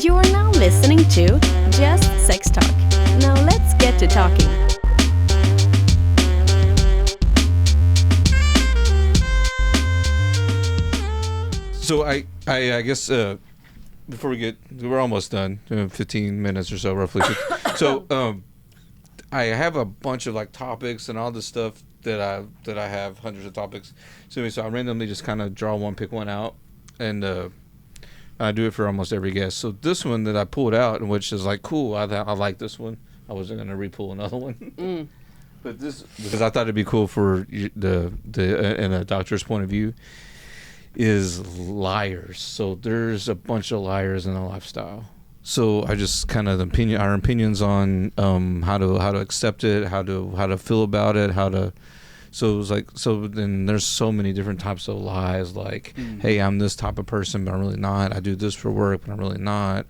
You are now listening to Just Sex Talk. Now let's get to talking. So I guess before we're almost done, 15 minutes or so roughly. So I have a bunch of like topics and all this stuff that I have hundreds of topics. So I randomly just kind of pick one out, and I do it for almost every guest. So this one that I pulled out, which is like cool, I like this one. I wasn't gonna re-pull another one, but this because I thought it'd be cool for the in a doctor's point of view. Is liars. So there's a bunch of liars in the lifestyle. So I just kind of our opinions on how to accept it, how to feel about it, so it was like, so then there's so many different types of lies, like, hey, I'm this type of person, but I'm really not. I do this for work, but I'm really not.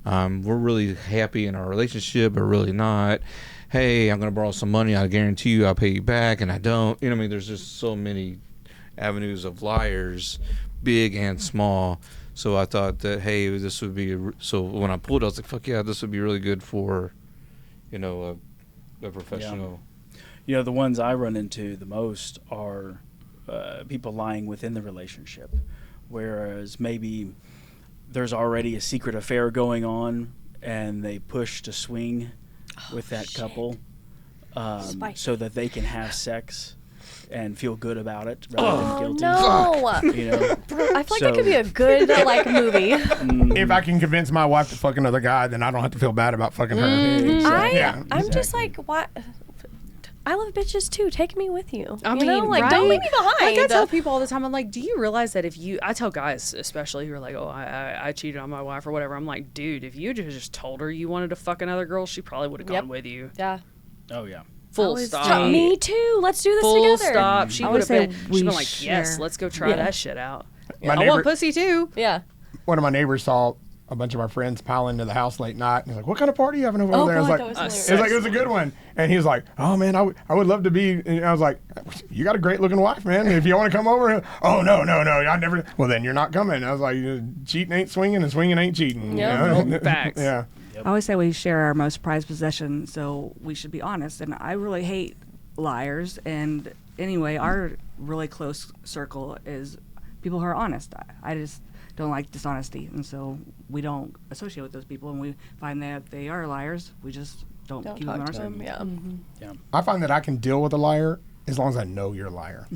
We're really happy in our relationship, but really not. Hey, I'm gonna borrow some money, I guarantee you I'll pay you back, and I don't. You know what I mean? There's just so many avenues of liars, big and small. So I thought that, hey, this would be, so when I pulled it, I was like, fuck yeah, this would be really good for, a professional. Yeah. The ones I run into the most are people lying within the relationship, whereas maybe there's already a secret affair going on and they push to swing with that couple so that they can have sex and feel good about it rather than guilty. No. I feel like that could be a good movie. If I can convince my wife to fuck another guy, then I don't have to feel bad about fucking her. I'm just like, what? I love bitches too. Take me with you. I mean, right? Don't leave me behind. Like I tell people all the time, I'm like, do you realize that I tell guys especially who are like, oh, I cheated on my wife or whatever. I'm like, dude, if you just told her you wanted to fuck another girl, she probably would have gone with you. Yeah. Oh yeah. Full stop. Me too. Let's do this together. Full stop. She would have been like, yes, let's go try that shit out. Yeah. I want pussy too. Yeah. One of my neighbors saw a bunch of our friends pile into the house late night, and he's like, what kind of party are you having over there? God, it was a good one. And he was like, oh man, I would love to be. And I was like, you got a great looking wife, man. If you want to come over, oh no, I never. Well, then you're not coming. I was like, cheating ain't swinging, and swinging ain't cheating. Yeah. Facts. Yeah. I always say we share our most prized possession, so we should be honest. And I really hate liars. And anyway, our really close circle is people who are honest. I just don't like dishonesty, and so we don't associate with those people. And we find that they are liars, we just don't keep them in our circle. Yeah. Mm-hmm. Yeah. I find that I can deal with a liar as long as I know you're a liar.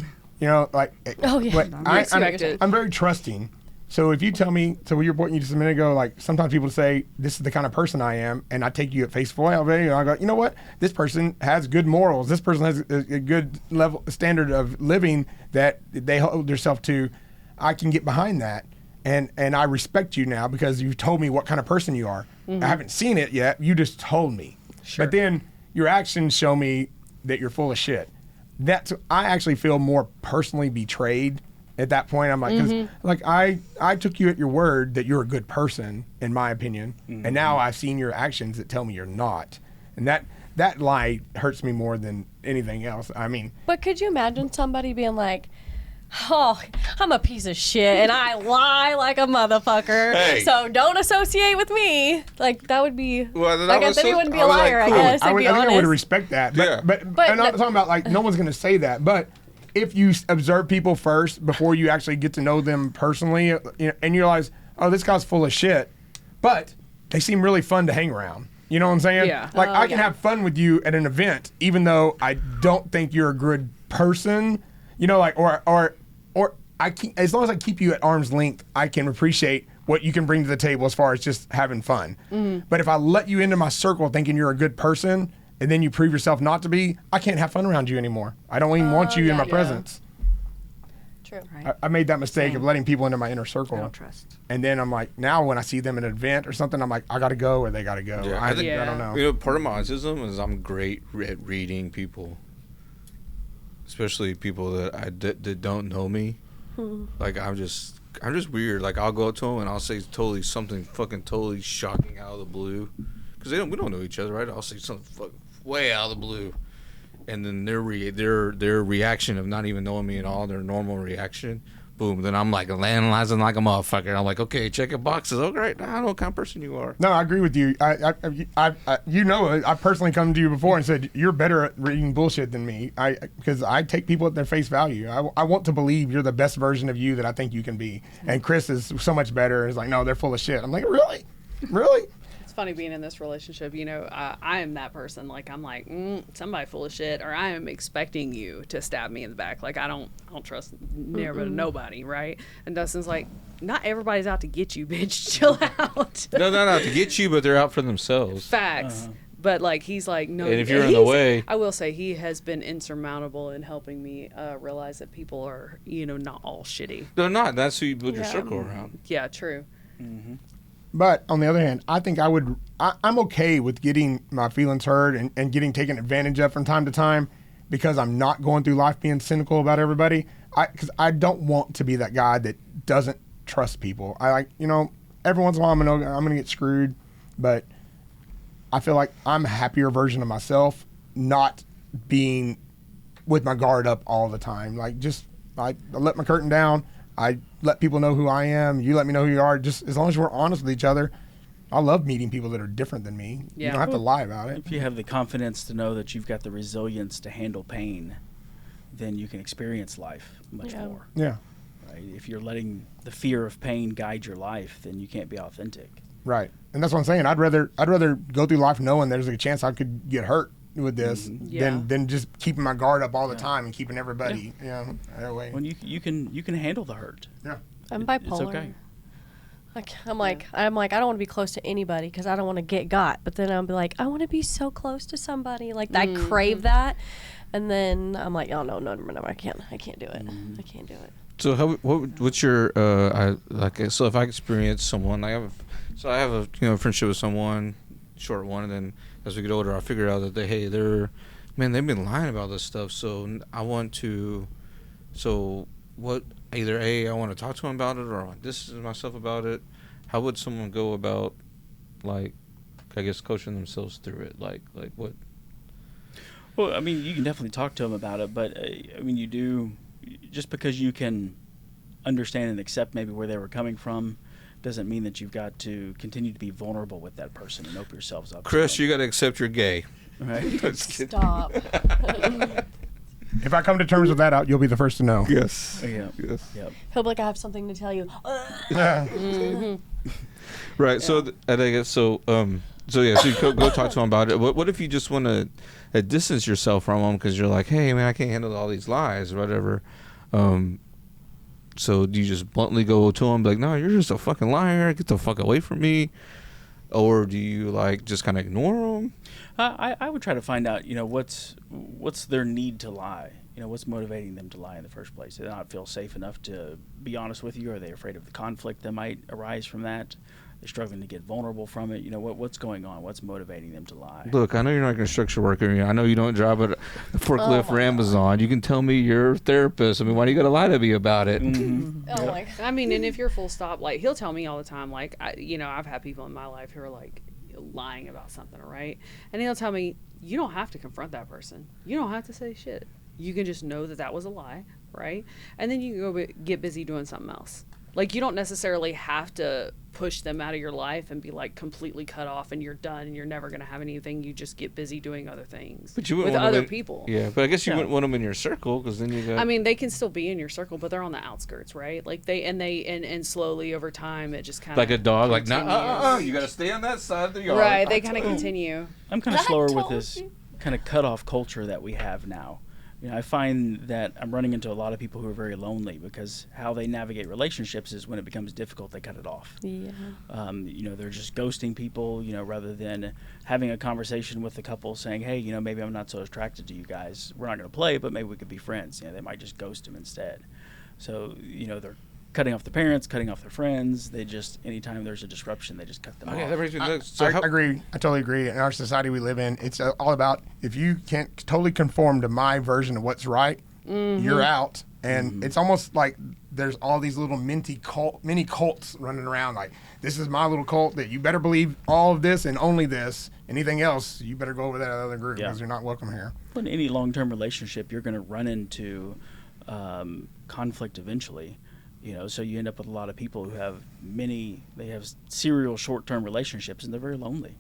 Like, I'm very trusting. So if you tell me, so your point just a minute ago, like sometimes people say, this is the kind of person I am, and I take you at face value, I go, you know what? This person has good morals. This person has a good standard of living that they hold themselves to. I can get behind that. And I respect you now because you've told me what kind of person you are. I haven't seen it yet. You just told me. Sure. But then your actions show me that you're full of shit. I actually feel more personally betrayed at that point. I'm like, 'cause, like I took you at your word that you're a good person, in my opinion. And now I've seen your actions that tell me you're not. And that lie hurts me more than anything else. I mean. But could you imagine somebody being like, oh, I'm a piece of shit and I lie like a motherfucker. Hey. So don't associate with me. Like that would be. Well, I guess then he wouldn't be a liar. Like, cool. I guess. I think I would respect that. But I'm not talking about like no one's gonna say that. But if you observe people first before you actually get to know them personally, and you realize, oh, this guy's full of shit, but they seem really fun to hang around. You know what I'm saying? Yeah. Like I can have fun with you at an event, even though I don't think you're a good person. Like or as long as I keep you at arm's length, I can appreciate what you can bring to the table as far as just having fun. But if I let you into my circle thinking you're a good person and then you prove yourself not to be, I can't have fun around you anymore. I don't even want you in my presence. True. Right. I made that mistake of letting people into my inner circle. I don't trust. And then I'm like, now when I see them at an event or something, I'm like, I got to go or they got to go. Yeah, I don't know. Part of my autism is I'm great at reading people, especially people that don't know me. Like I'm just weird. Like I'll go up to them and I'll say something fucking totally shocking out of the blue, because we don't know each other, right? I'll say something fucking way out of the blue, and then their reaction of not even knowing me at all, their normal reaction, boom. Then I'm like analyzing like a motherfucker. I'm like, okay, checking boxes. Oh, great. I know what kind of person you are. No, I agree with you. I personally come to you before and said you're better at reading bullshit than me. Because I take people at their face value. I want to believe you're the best version of you that I think you can be. And Kris is so much better. It's like, no, they're full of shit. I'm like, really? It's funny being in this relationship. I am that person. Like, I'm like, somebody full of shit, or I am expecting you to stab me in the back. Like, I don't trust never nobody, right? And Dustin's like, not everybody's out to get you, bitch. Chill out. No, not out to get you, but they're out for themselves. Facts. But like, he's like, no. And if you're in the way, I will say he has been insurmountable in helping me realize that people are, not all shitty. They're not. That's who you build your circle around. Yeah, true. Mm-hmm. But on the other hand, I think I'm okay with getting my feelings hurt and getting taken advantage of from time to time because I'm not going through life being cynical about everybody. Because I don't want to be that guy that doesn't trust people. Every once in a while I'm going to get screwed, but I feel like I'm a happier version of myself, not being with my guard up all the time. Like, I let my curtain down. I let people know who I am. You let me know who you are. Just as long as we're honest with each other. I love meeting people that are different than me. Yeah. You don't have to lie about it. If you have the confidence to know that you've got the resilience to handle pain, then you can experience life much more. Yeah. Right? If you're letting the fear of pain guide your life, then you can't be authentic. Right. And that's what I'm saying. I'd rather go through life knowing there's a chance I could get hurt with this than just keeping my guard up all the time and keeping everybody that way. Well, you can handle the hurt. Yeah. I'm bipolar. It's okay. I'm like I don't want to be close to anybody because I don't want to get got. But then I'll be like, I want to be so close to somebody. Like I crave that, and then I'm like, oh no, I can't do it. I can't do it. So what's your so if I experience someone, I have a friendship with someone, short one, and then as we get older, I figure out that they've been lying about this stuff. So I want to, either A, I want to talk to them about it, or I want to distance myself about it. How would someone go about, coaching themselves through it? Like what? Well, I mean, you can definitely talk to them about it, but you do, just because you can understand and accept maybe where they were coming from, doesn't mean that you've got to continue to be vulnerable with that person and open yourselves up. Kris, you got to accept you're gay. Right? Stop. If I come to terms with that, you'll be the first to know. Yes. Yeah. Yes. Yep. He'll be like, I have something to tell you. Right. Yeah. So, I guess so. So you go talk to him about it. What if you just want to distance yourself from him because you're like, hey man, I can't handle all these lies or whatever. So do you just bluntly go to him, be like, no, you're just a fucking liar. Get the fuck away from me. Or do you just kind of ignore them? I would try to find out, what's their need to lie. What's motivating them to lie in the first place? Do they not feel safe enough to be honest with you? Are they afraid of the conflict that might arise from that? They're struggling to get vulnerable from it. What's going on? What's motivating them to lie? Look, I know you're not going to structure work. I know you don't drive a forklift for Amazon. You can tell me you're a therapist. Why do you got to lie to me about it? Mm-hmm. Oh my God. And if you're full stop, he'll tell me all the time, I've had people in my life who are lying about something, right? And he'll tell me, you don't have to confront that person. You don't have to say shit. You can just know that was a lie, right? And then you can go get busy doing something else. You don't necessarily have to push them out of your life and be completely cut off and you're done and you're never going to have anything. You just get busy doing other things with other people. Yeah, but I guess you wouldn't want them in your circle because then you got... they can still be in your circle, but they're on the outskirts, right? And slowly over time it just kind of... Like a dog, you got to stay on that side of the yard. Right, they kind of continue. I'm kind of slower with this kind of cut-off culture that we have now. I find that I'm running into a lot of people who are very lonely because how they navigate relationships is when it becomes difficult, they cut it off. Yeah. They're just ghosting people, rather than having a conversation with the couple saying, hey, maybe I'm not so attracted to you guys. We're not going to play, but maybe we could be friends. They might just ghost them instead. So, they're cutting off the parents, cutting off their friends. They just, anytime there's a disruption, they just cut them off. That brings me to I agree. I totally agree. In our society we live in, it's all about if you can't totally conform to my version of what's right, you're out. And it's almost like there's all these little mini cults running around. This is my little cult that you better believe all of this and only this. Anything else, you better go over that other group because you're not welcome here. In any long-term relationship, you're going to run into conflict eventually. So you end up with a lot of people who have serial short-term relationships, and they're very lonely.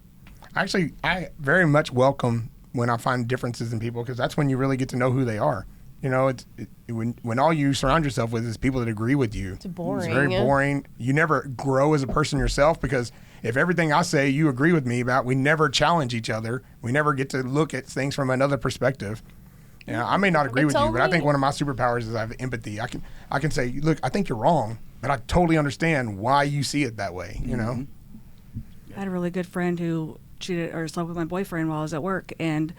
Actually, I very much welcome when I find differences in people, because that's when you really get to know who they are. When all you surround yourself with is people that agree with you. It's boring. It's very boring. You never grow as a person yourself, because if everything I say you agree with me about, we never challenge each other. We never get to look at things from another perspective. I may not agree with you, but I think one of my superpowers is I have empathy. I can say, look, I think you're wrong, but I totally understand why you see it that way. I had a really good friend who cheated or slept with my boyfriend while I was at work, and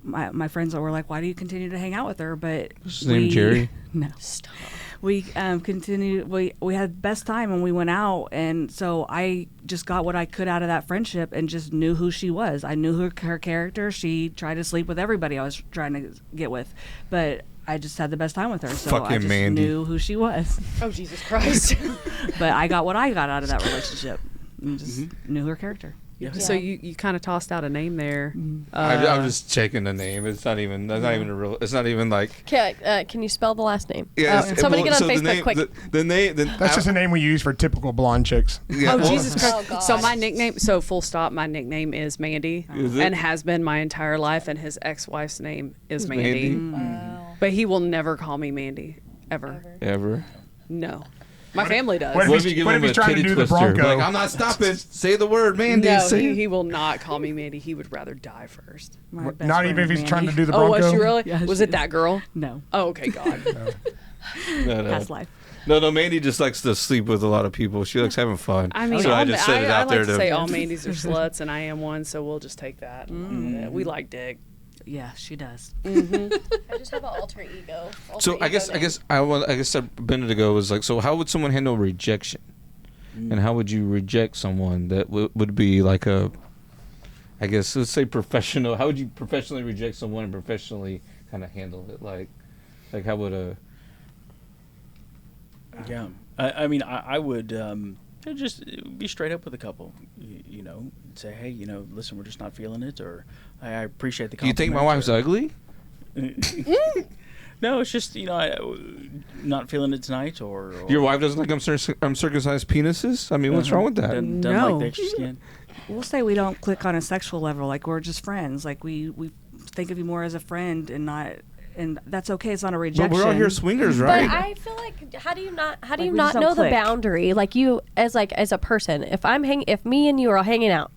my friends were like, "Why do you continue to hang out with her?" But his name Jerry? No, stop. We continued. We had the best time when we went out, and so I just got what I could out of that friendship, and just knew who she was. I knew her character. She tried to sleep with everybody I was trying to get with, but I just had the best time with her. So Fucking I just Mandy. knew who she was. Oh, Jesus Christ. But I got what I got out of that relationship, and just knew her character. Yeah. So you kind of tossed out a name there. I'm just checking the name. It's not even. That's not even a real. It's not even like. Can you spell the last name? Yeah. Somebody get on Facebook quick. The name. That's just a name we use for typical blonde chicks. Yeah, Jesus Christ! So my nickname. So full stop. My nickname is Mandy, and has been my entire life. And his ex-wife's name is Mandy. Wow. But he will never call me Mandy ever. No. My family does. What if he's trying to do the Bronco? Like, I'm not stopping. Say the word, Mandy. No, he will not call me Mandy. He would rather die first. Not even if he's trying to do the Oh, Bronco? was she really? Yeah, was she it that girl? No. Oh, okay, God. No. Past life. No, Mandy just likes to sleep with a lot of people. She likes having fun. I mean, so I just said it out like there to say all Mandys are sluts, and I am one, so we'll just take that. We like dick. Yeah, she does. I just have an alter ego. So I guess a minute ago was like, so how would someone handle rejection, and how would you reject someone that would be like a, I guess let's say professional. How would you professionally reject someone and professionally kind of handle it? Like how would a? Yeah, I mean, I would just be straight up with a couple, say, hey, listen, we're just not feeling it, or I appreciate the compliment. Do you think my wife's ugly? No, it's just, not feeling it tonight, or Your wife doesn't like uncircumcised penises? I mean, what's wrong with that? Doesn't No. like the extra skin. We'll say we don't click on a sexual level, like we're just friends. Like we think of you more as a friend and that's okay. It's not a rejection. But we're all here swingers, right? But I feel like how do you not we just know don't the click. boundary? Like you as a person, if me and you are hanging out,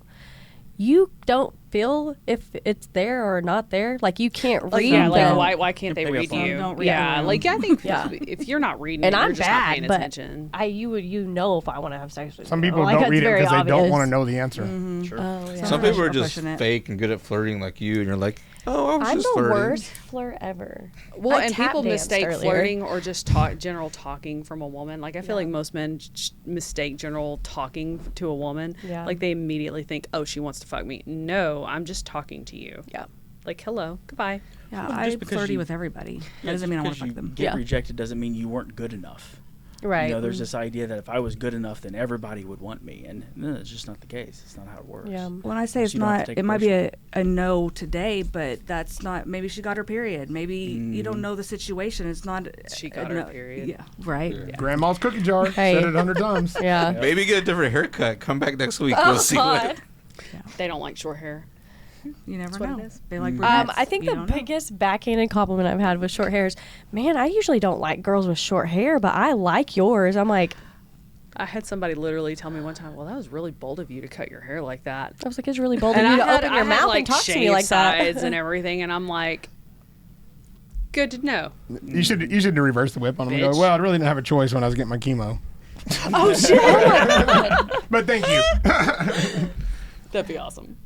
you don't feel if it's there or not there. Like you can't read. Yeah, them. why can't they read you? Don't read Yeah, them. like I think if you're not reading, and it, I'm you're just not bad, paying but attention. you know if I want to have sex with you. Some people Like, don't it's read it very because they don't obvious. want to know the answer. Sure. Oh, yeah. Some people are Are just pushing it. fake and good at flirting like you, and you're like, oh, I was I'm just the flirting. worst flirt ever. Well, I and tap people danced mistake earlier. flirting or just general talking from a woman. Like I feel like most men mistake general talking to a woman. Yeah. Like they immediately think, oh, she wants to fuck me. No, I'm just talking to you. Yeah. Like hello, goodbye. Yeah, Well, I'm just because flirty you- with everybody. That Yeah, doesn't mean I want because to fuck you them. get Yeah. rejected doesn't mean you weren't good enough. Right. There's this idea that if I was good enough, then everybody would want me, and no, it's just not the case. It's not how it works. Yeah. When I say So it's you don't have to not, take it might be personal. a no today, but that's not. Maybe she got her period. Maybe you don't know the situation. It's not. She got a her no- period. Yeah. Right. Yeah. Grandma's cookie jar. Hey. Said it 100 times. Yeah. Maybe get a different haircut. Come back next week. Oh, We'll see what. God. They don't like short hair. You never That's what know. it is. They like brunettes. I think You the don't know. biggest backhanded compliment I've had with short hair is, man, I usually don't like girls with short hair, but I like yours. I'm like, I had somebody literally tell me one time, well, that was really bold of you to cut your hair like that. I was like, it's really bold of And you to I open your had, mouth like, and talk to me shaved like that. sides and everything, and I'm like, good to know. You should reverse the whip on them and Bitch. go, well, I really didn't have a choice when I was getting my chemo. Oh shit! But thank you. That'd be awesome.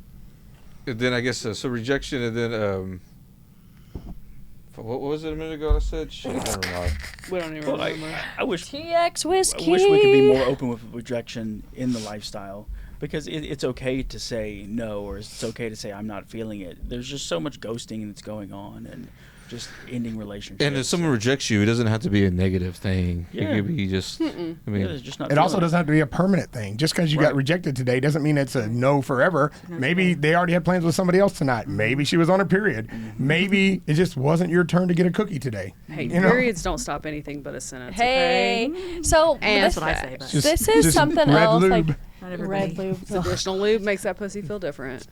And then I guess so rejection, and then what was it a minute ago? I said shit. Never mind. We don't even Well, remember. I wish TX whiskey. I wish we could be more open with rejection in the lifestyle, because it's okay to say no, or it's okay to say I'm not feeling it. There's just so much ghosting that's going on, and just ending relationships. And if someone rejects you, it doesn't have to be a negative thing. Yeah. It could be just, I mean, it's just not it also doesn't have to be a permanent thing. Just because you got rejected today doesn't mean it's a no forever. Maybe they already had plans with somebody else tonight. Maybe she was on her period. Maybe it just wasn't your turn to get a cookie today. Hey, periods don't stop anything but a sentence. Hey, okay? So and that's what I say. But. This is something else. Lube. Like red lube. Additional lube makes that pussy feel different.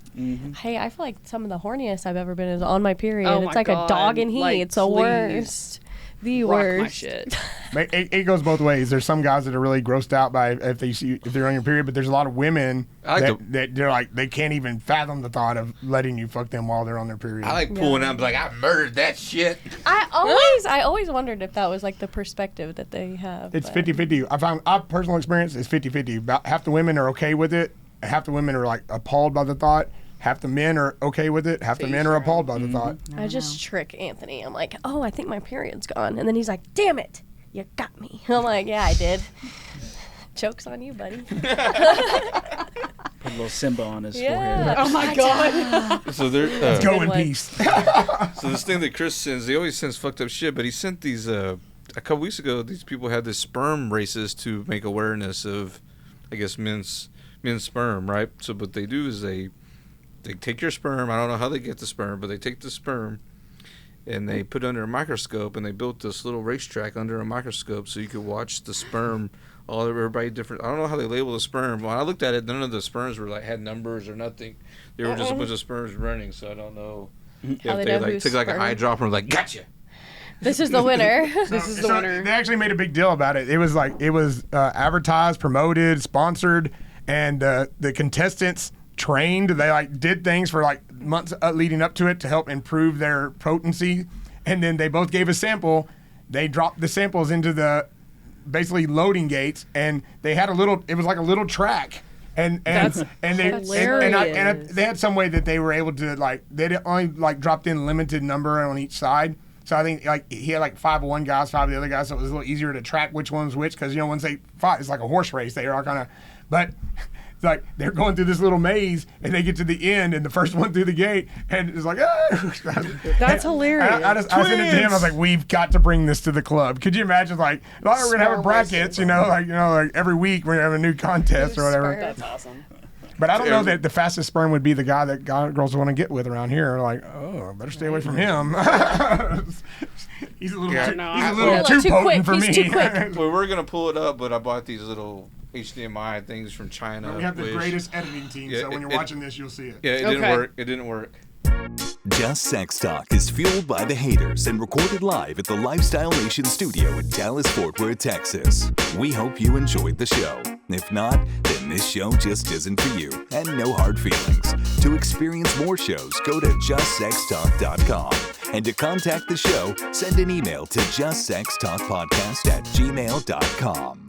Hey, I feel like some of the horniest I've ever been is on my period. Oh it's my like God. a dog in heat. Like, it's the worst. The Rock worst. my shit. It goes both ways. There's some guys that are really grossed out by if they're on your period, but there's a lot of women that they're like they can't even fathom the thought of letting you fuck them while they're on their period. I like pulling out and be like, I murdered that shit. I always wondered if that was like the perspective that they have. It's 50-50. I found our personal experience is 50-50. About half the women are okay with it. Half the women are like appalled by the thought. Half the men are okay with it. Half the men are appalled by the thought. I just trick Anthony. I'm like, oh, I think my period's gone. And then he's like, damn it, you got me. I'm like, yeah, I did. Joke's on you, buddy. Put a little Simba on his forehead. Oh my God. So they're Let's go in peace. So this thing that Kris sends, he always sends fucked up shit, but he sent these a couple weeks ago. These people had this sperm races to make awareness of, I guess, men's sperm, right? So what they do is they take your sperm. I don't know how they get the sperm, but they take the sperm and they put it under a microscope, and they built this little racetrack under a microscope so you could watch the sperm. Everybody different. I don't know how they label the sperm. When I looked at it, none of the sperms were had numbers or nothing. They were just a bunch of sperms running. So I don't know if they took like an eyedropper and like gotcha. This is the winner. This is the winner. They actually made a big deal about it. It was advertised, promoted, sponsored, and the contestants trained. They did things for months leading up to it to help improve their potency, and then they both gave a sample. They dropped the samples into the basically loading gates, and they had it was like a little track, and they had some way that they were able to they only dropped in limited number on each side. So I think he had 5 of one guys, 5 of the other guys, so it was a little easier to track which one's which, because once they fought, it's like a horse race. They are all kind of, but it's they're going through this little maze, and they get to the end, and the first one through the gate, and it's like, That's hilarious. I sent it to him. I was like, we've got to bring this to the club. Could you imagine? We're gonna have a brackets, every week we're gonna have a new contest or whatever. That's awesome. But I don't know that the fastest sperm would be the guy that girls want to get with around here. I better stay away from him. He's a little too potent for me. Too quick. Well, we're gonna pull it up, but I bought these little HDMI things from China. We have the greatest editing team, so when you're watching this, you'll see it. Yeah, it didn't work. Just Sex Talk is fueled by the haters and recorded live at the Lifestyle Nation studio in Dallas-Fort Worth, Texas. We hope you enjoyed the show. If not, then this show just isn't for you, and no hard feelings. To experience more shows, go to JustSexTalk.com. And to contact the show, send an email to JustSexTalkPodcast@gmail.com.